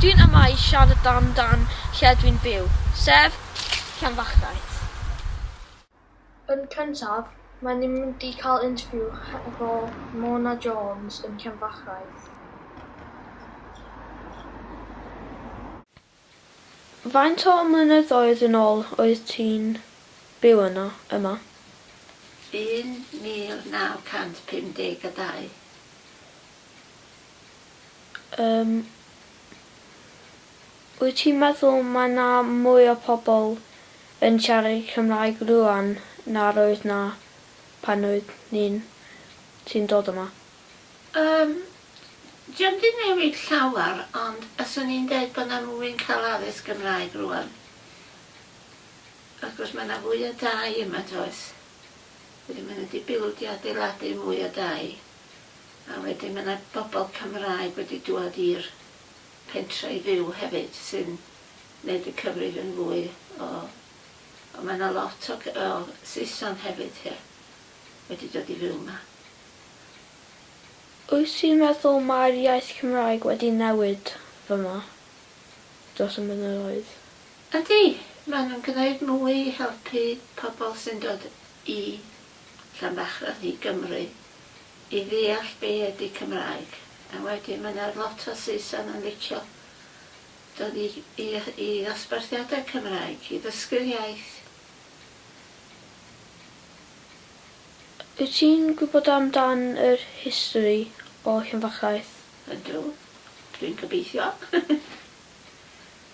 Dwi'n yma I siarad amdan lle dwi'n byw, sef Llanfachraeth. Yn cyntaf, mae'n mynd I cael interview efo Mona Jones yn Llanfachraeth. Faint o blynyddoedd yn ôl oedd ti'n byw yma? 1952. Wyt ti'n meddwl mae yna mwy o pobl yn siarad Cymraeg rwan na'r oedd na pan oedd ti'n dod yma? Diolch di newid llawer, ond ysyn ni'n dweud bod yna mwy'n cael addysg Gymraeg rwan. Ac os mae yna fwy o dau yma does. Wedyn mae yna wedi bildio adeiladu mwy o dau. A wedyn mae yna bobl Cymraeg wedi dŵad i'r pentre I fyw hefyd sy'n gwneud y cyfrif yn fwy o mae yna lot o Saeson hefyd wedi dod I fyw yma. Wyt ti'n meddwl mae'r iaith Cymraeg wedi newid fyma dros y blynyddoedd? Ydy, maen nhw'n gwneud mwy I helpu pobl sy'n dod I Llanfachraeth I Gymru I ddeall be ydy Cymraeg. A wedyn mae yna lot o Saeson yn licio dod I ddosbarthiadau Cymraeg, I ddysgu'r iaith. Wyt ti'n gwybod amdan yr history o Llanfachraeth? Ydw, dwi'n gobeithio.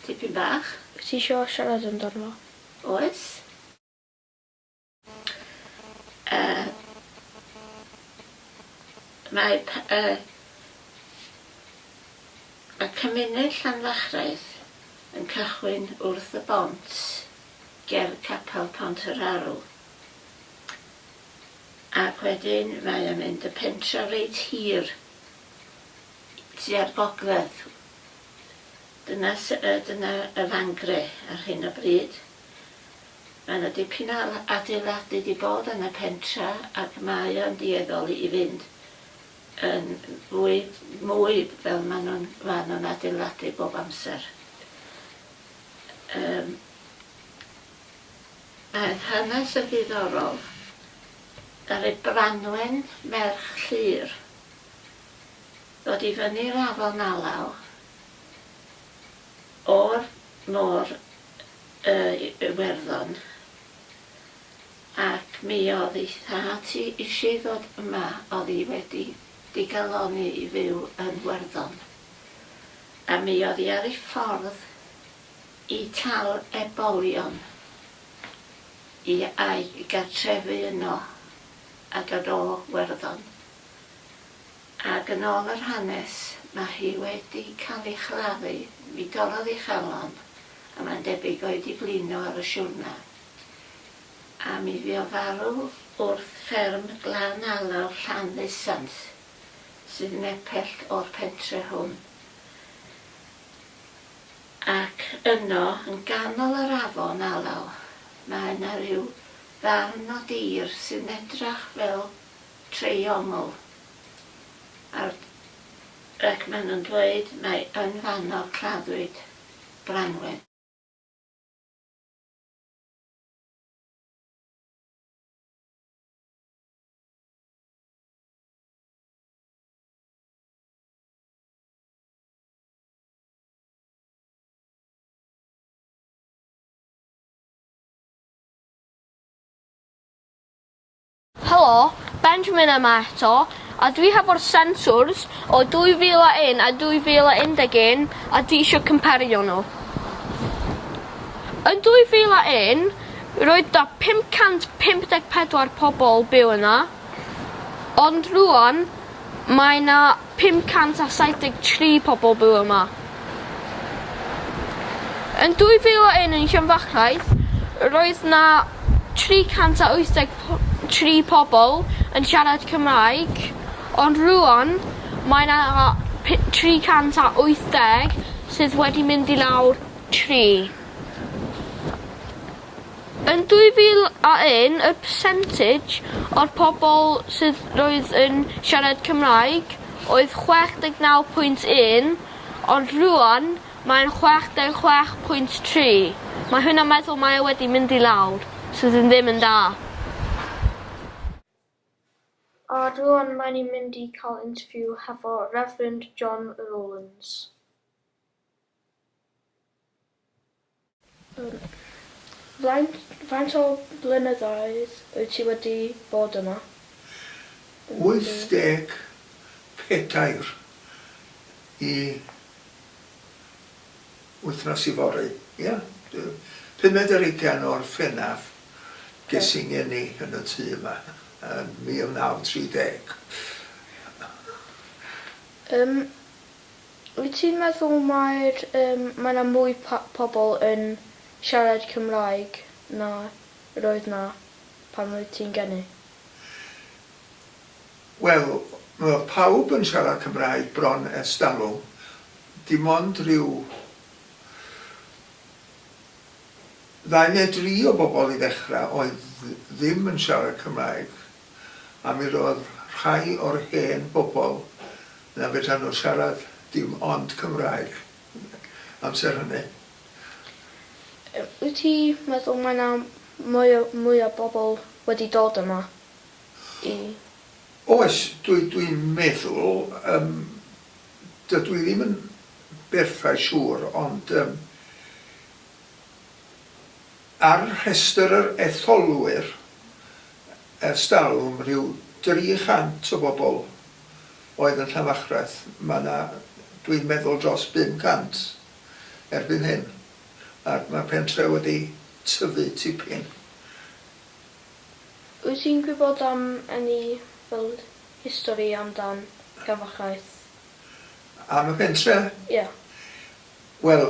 Tipyn bach. Wyt ti isio siarad amdano fo? Oes. Mae cymuned Llanfachraeth yn cychwyn wrth y bont ger capel Pont yr Arw. Ac wedyn mae yn mynd y pentre reit hir tua'r gogledd. Dyna y fangre ar hyn o bryd. Mae yna dipyn o adeiladu wedi bod yn y pentre ac mae o'n dueddol I fynd yn mwy fel maen nhw'n adeiladu bob amser. Mae'n hanes yn ddiddorol. Ar y Branwen merch Llyr ddod I fyny'r afon Alaw o'r môr Iwerddon ac mi oedd ei thad I eisiau ddod yma oedd I wedi digaloni I fyw yn Werddon a mi oedd I ar ei ffordd I tal ebolion I gartrefu yno ac ar ôl Werddon. Ac yn ôl yr hanes mae hi wedi cael ei chladdu, mi dorodd ei chalon a mae'n debyg oedd I blino ar y siwrna. A mi fi o farw wrth fferm Glan Alaw Llanfeusant sydd yn epellt o'r pentre hwn. Ac yno, yn ganol yr afon Alaw, mae yna rhyw ddarn o dir sy'n edrych fel treiongl. Ac maen nhw'n dweud mae yn fanno claddwyd Branwen. Helo, Benjamin yma eto, a dwi hefo'r sensors o 2001 a 2011 a di isio compario nhw. Yn 2001, roedd da 554 pobl byw yna, ond rwan mae yna 573 pobl byw yma. Yn 2001 yn Llanfachraeth, roedd yna 383 pobl yn siarad Cymraeg, ond rwan mae yna 380 sydd wedi mynd I lawr 3. Yn 2001, y percentage o'r pobl sydd roedd yn siarad Cymraeg oedd 69.1, ond rwan Mae'n 66.3. Mae hwnna'n meddwl mae wedi mynd I lawr, sydd ddim yn da. A rwan mae'n ni'n mynd I cael interview hefo Reverend John Rowlands. Faint o blynyddoedd wyt ti wedi bod yma? 84 I wythnos I fory. Ia. 15 o'r Ffynaf ges I ngeni yn y tŷ yma yn 1930. Wyt ti'n meddwl mae yna mwy pobl yn siarad Cymraeg na roedd na pan roedd ti'n geni? Wel, mae pawb yn siarad Cymraeg bron ers talwm. Dim ond rhyw 2 neu 3 o bobl I ddechrau oedd ddim yn siarad Cymraeg. A mi roedd rhai o'r hen bobl na fedran nhw siarad dim ond Cymraeg amser hynny. Wyt ti meddwl mae yna mwy o bobl wedi dod yma? Oes, dwi'n meddwl, dydw I ddim yn berffaith siŵr, ond ar rhestr yr etholwyr ers talwm rhyw 300 o bobl oedd yn Llanfachraeth. Mae yna, dwi'n meddwl, dros 500 erbyn hyn. Ac mae'r pentref wedi tyfu tipyn. Wyt ti'n gwybod am any fel histori amdan Llanfachraeth? Am y pentref? Ie. Wel,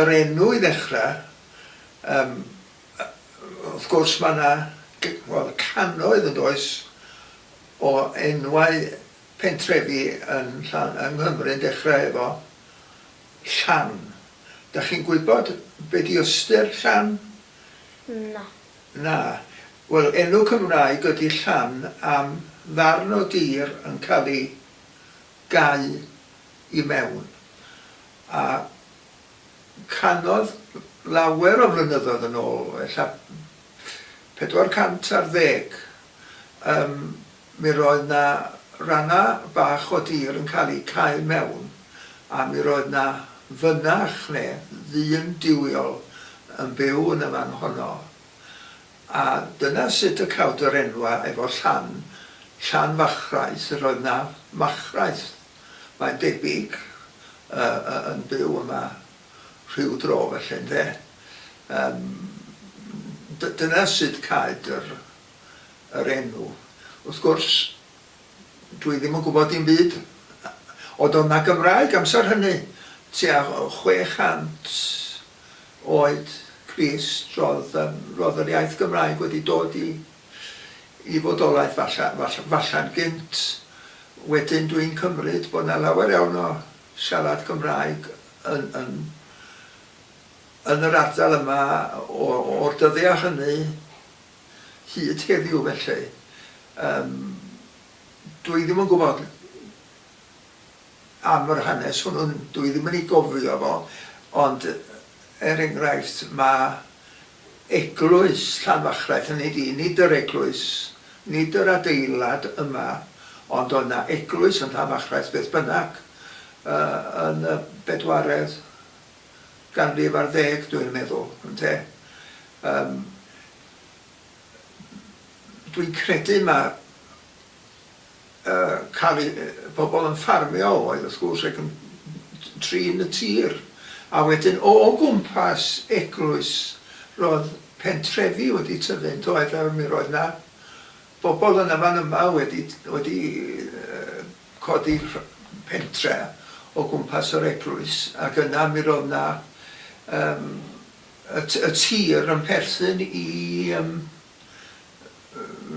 yr enw I ddechrau, wrth gwrs mae yna cannoedd yn does o enwau pentrefi yng Nghymru'n dechrau efo Llan. Da chi'n gwybod be di ystyr Llan? Na. Na. Wel, enw Cymraeg ydi Llan am ddarn o dir yn cael ei gau I mewn. A canodd lawer o flynyddoedd yn ôl, ella 410, mi roedd na ranna bach o dir yn cael ei cau mewn, a mi roedd na fynach neu ddyn diwiol yn byw yn y fan honno. A dyna sut y cawd yr enwa efo Llanfachraeth, roedd na Machraeth. Mae'n debyg yn byw yma rhyw dro felly, ynde. Dyna sut caed yr enw. Wrth gwrs, dwi ddim yn gwybod dim byd. Oedd o'na Gymraeg amser hynny, tua 600 oed Crist, roedd yr iaith Gymraeg wedi dod I fodolaeth falle'n gynt. Wedyn dwi'n cymryd bod yna lawer iawn o siarad Cymraeg yn yr ardal yma o'r dyddiau hynny hyd heddiw felly. Dwi ddim yn gwybod am yr hanes hwnnw, dwi ddim yn ei gofio fo, ond enghraifft mae eglwys Llanfachraeth yn ei di, nid yr eglwys, nid yr adeilad yma, ond oedd yna eglwys yn Llanfachraeth beth bynnag yn y 4edd ganrif ar 10 dwi'n meddwl. Dwi'n credu mae pobl yn ffarmio oedd wrth gwrs ac yn trin y tir. A wedyn o gwmpas eglwys roedd pentrefi wedi tyfu'n doedd a mi roedd na bobl yn y fan yma wedi codi pentre o gwmpas yr eglwys ac yna mi roedd na y tir yn perthyn I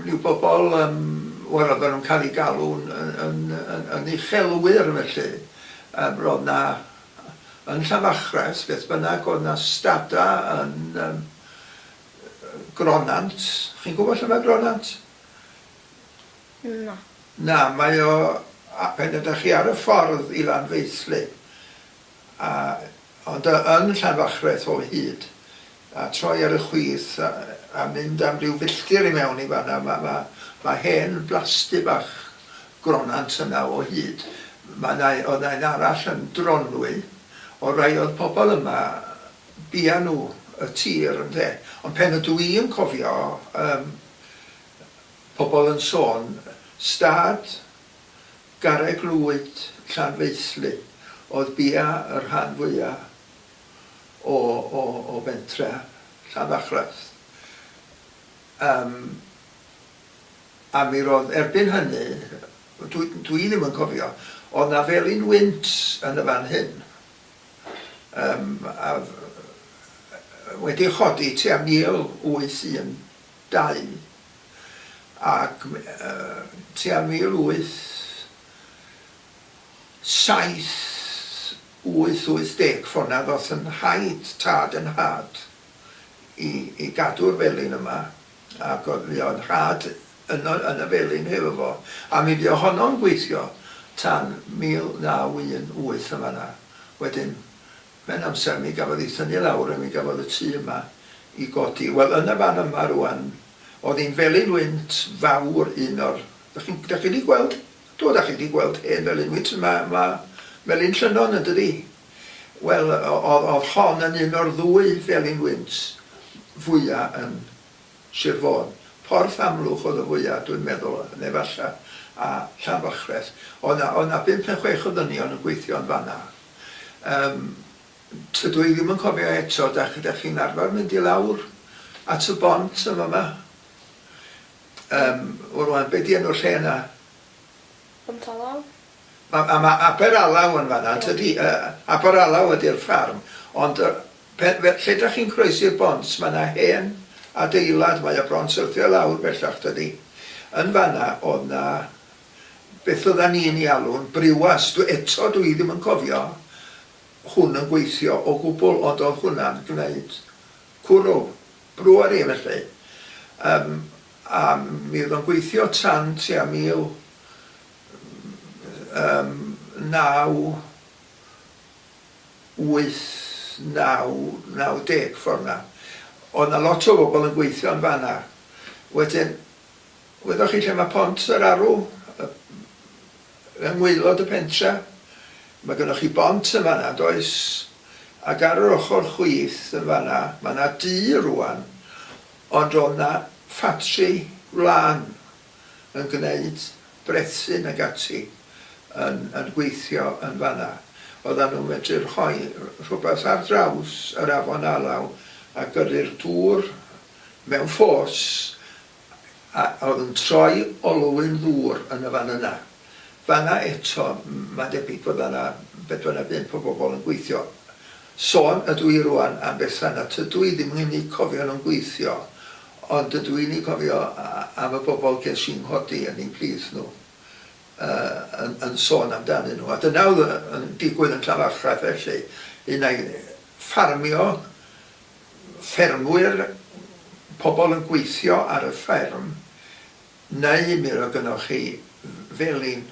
ryw bobl wel oedden nhw'n cael ei galw yn uchelwyr felly. Roedd na yn Llanfachraeth beth bynnag oedd na stada yn Gronant. Chi'n gwybod lle mae Gronant? Na. Na, mae o pan ydych chi ar y ffordd I Llanfeithlin a Ond yn Llanfachraeth o hyd, a troi ar y chwith a mynd am ryw filltir I mewn I fanna, mae hen blasti bach gronant yna o hyd. Oedd ein arall yn dronwy, o rai oedd pobl yma bia nhw y tir ynde. Ond pen ydw i'n cofio, pobl yn sôn, stad garreg lwyd Llanfeithlu oedd bia y rhan fwyaf o bentref Llanfachraeth. A mi roedd erbyn hynny, dwi ddim yn cofio, oedd na felin wynt yn y fan hyn. Wedi chodi tua 1812 ac tua 1880 ffona ddoth yn haid tad yn had I gadw'r felin yma ac oedd had yn y felin hefo fo a mi fi honno'n gweithio tan 1918 yma na. Wedyn mewn amser mi gafodd I thynnu lawr a mi gafodd y tŷ yma I godi. Wel yn y fan yma rwan oedd hi'n felin wynt fawr un o'r... Da chi wedi gweld? Da chi wedi gweld hen felin wynt? Mae felin Llynon yn dydi? Wel, oedd hon yn un o'r ddwy felin wynt fwyaf yn Sir Fôn. Porth Amlwch oedd y fwyaf, dwi'n meddwl, neu falle, a Llanfachraeth. Oedd na 5-6 o ddynion yn gweithio yn fanna. Tydw I ddim yn cofio eto, da chi'n arfer mynd I lawr at y bont yma. Rwan, be di enw'r lle yna? Bont Alaw? Mae Aberalaw yn fanna, tydi, Aberalaw ydy'r ffarm, ond lle da chi'n croesi'r bont, mae yna hen adeilad, mae y bron syrthio lawr bellach tydi. Yn fanna oedd na, beth oedden ni'n I alw'n briwas, eto dwi ddim yn cofio hwn yn gweithio o gwbl, ond oedd hwnna'n gwneud cwrw, brwar I felly. A mi oedd o'n gweithio tan tua 1990 ffordd. Oedd na lot o bobl yn gweithio yn fanna. Wedyn, wedwch chi lle mae pont yr arw, yng ngwaelod y pentre. Mae gennych chi bont yn fanna, does? Ac ar yr ochr chwith yn fanna, mae yna dŷ rwan, ond oedd na ffatri wlan yn gwneud brethyn ag ati yn gweithio yn fanna. Oedden nhw'n medru rhoi rhywbeth ar draws yr afon Alaw a gyrru'r dŵr mewn ffos a oedd yn troi olwyn ddŵr yn y fan yna. Fanna eto, mae'n debyg bod yna 45 o bobl yn gweithio. Sôn ydw I rwan am beth yna, tydw I ddim yn ei cofio nhw'n gweithio, ond ydw i'n ei cofio am y bobl ges i'n nghodi yn ein plith nhw yn sôn amdanyn nhw. A dyna oedd yn digwydd yn Llanfachraeth felly, un ai ffarmio, ffermwyr, pobl yn gweithio ar y fferm, neu mi roedd gynnwch chi felin,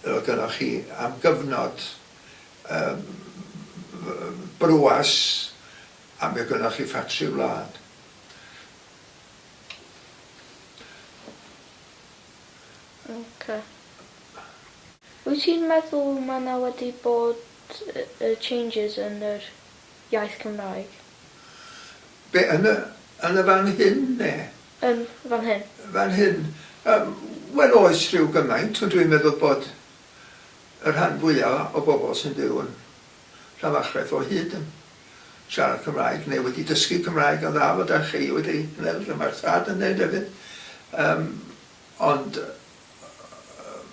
roedd gynnwch chi am gyfnod brwas a mi gynnwch chi ffatri wlad. Okay. Wyt ti'n meddwl mae yna wedi bod changes yn yr iaith Gymraeg? Be, yn y fan hyn, ne? Yn fan hyn? Fan hyn. Wel oes rhyw gymaint, ond dwi'n meddwl bod y rhan fwyaf o bobl sy'n byw yn Llanfachraeth o hyd yn siarad Cymraeg, neu wedi dysgu Cymraeg yn dda fod â chi wedi gwneud, mae'r thad yn neud hefyd. Ond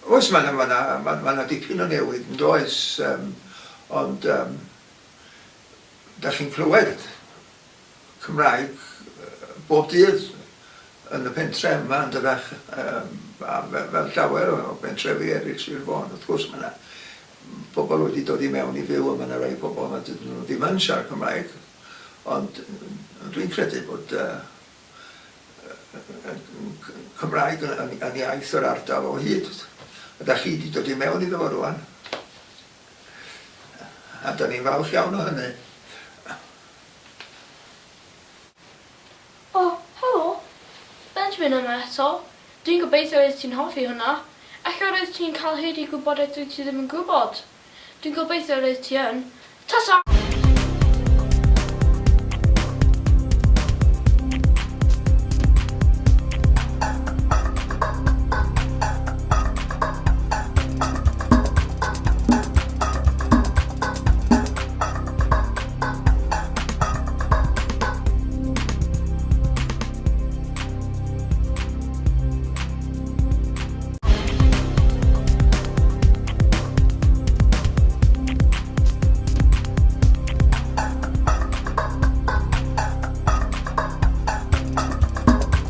oes mae yna dipyn o newid yn does, ond da chi'n clywed Cymraeg bob dydd yn y pentref yma yn dydach fel llawer o bentrefi eraill Sir Fôn. Wrth gwrs mae yna bobl wedi dod I mewn I fyw a mae yna rai bobl mae ddim yn siarad Cymraeg, ond dwi'n credu bod Cymraeg yn iaith yr ardal o hyd. A da chi wedi dod I mewn iddo fo rwan. A da ni'n falch iawn o hynny. O, helo. Benjamin yma eto. Dwi'n gobeithio oedd ti'n hoffi hwnna. Alla roedd ti'n cael hyd i gwybodaeth dwi ti ddim yn gwybod. Dwi'n gobeithio roedd ti yn. Tasa!